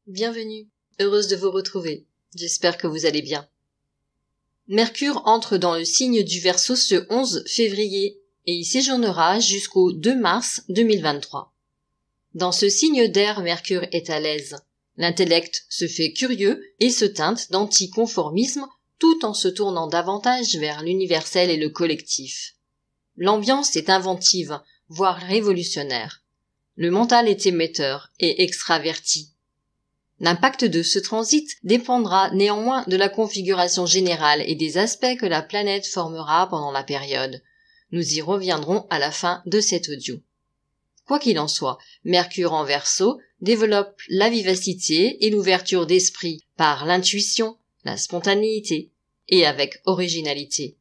Bienvenue, heureuse de vous retrouver. J'espère que vous allez bien. Mercure entre dans le signe du Verseau ce 11 février et y séjournera jusqu'au 2 mars 2023. Dans ce signe d'air, Mercure est à l'aise. L'intellect se fait curieux et se teinte d'anticonformisme tout en se tournant davantage vers l'universel et le collectif. L'ambiance est inventive, voire révolutionnaire. Le mental est émetteur et extraverti. L'impact de ce transit dépendra néanmoins de la configuration générale et des aspects que la planète formera pendant la période. Nous y reviendrons à la fin de cet audio. Quoi qu'il en soit, Mercure en Verseau développe la vivacité et l'ouverture d'esprit par l'intuition, la spontanéité et avec originalité.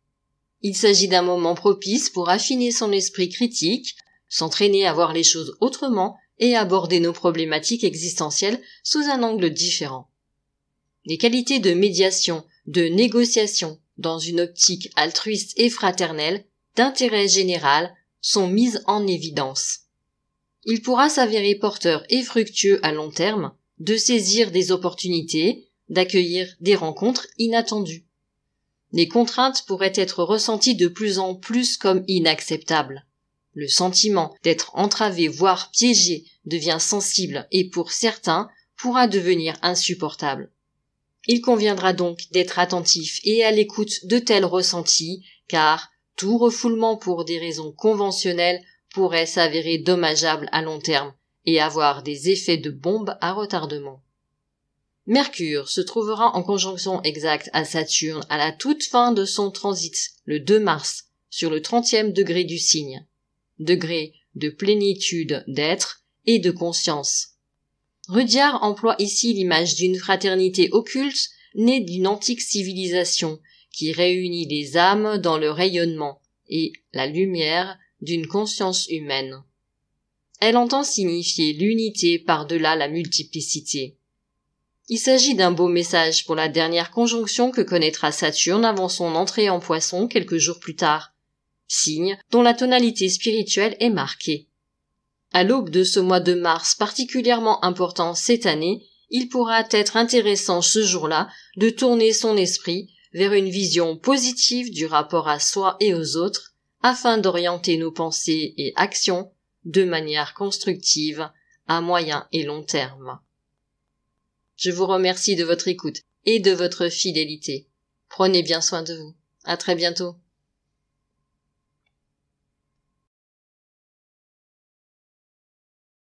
Il s'agit d'un moment propice pour affiner son esprit critique, s'entraîner à voir les choses autrement et aborder nos problématiques existentielles sous un angle différent. Les qualités de médiation, de négociation, dans une optique altruiste et fraternelle, d'intérêt général, sont mises en évidence. Il pourra s'avérer porteur et fructueux à long terme, de saisir des opportunités, d'accueillir des rencontres inattendues. Les contraintes pourraient être ressenties de plus en plus comme inacceptables. Le sentiment d'être entravé voire piégé devient sensible et pour certains pourra devenir insupportable. Il conviendra donc d'être attentif et à l'écoute de tels ressentis car tout refoulement pour des raisons conventionnelles pourrait s'avérer dommageable à long terme et avoir des effets de bombe à retardement. Mercure se trouvera en conjonction exacte à Saturne à la toute fin de son transit, le 2 mars, sur le 30e degré du signe. Degré de plénitude d'être et de conscience. Rudyard emploie ici l'image d'une fraternité occulte née d'une antique civilisation qui réunit les âmes dans le rayonnement et la lumière d'une conscience humaine. Elle entend signifier l'unité par-delà la multiplicité. Il s'agit d'un beau message pour la dernière conjonction que connaîtra Saturne avant son entrée en Poisson quelques jours plus tard. Signe dont la tonalité spirituelle est marquée. À l'aube de ce mois de mars particulièrement important cette année, il pourra être intéressant ce jour-là de tourner son esprit vers une vision positive du rapport à soi et aux autres, afin d'orienter nos pensées et actions de manière constructive à moyen et long terme. Je vous remercie de votre écoute et de votre fidélité. Prenez bien soin de vous. À très bientôt.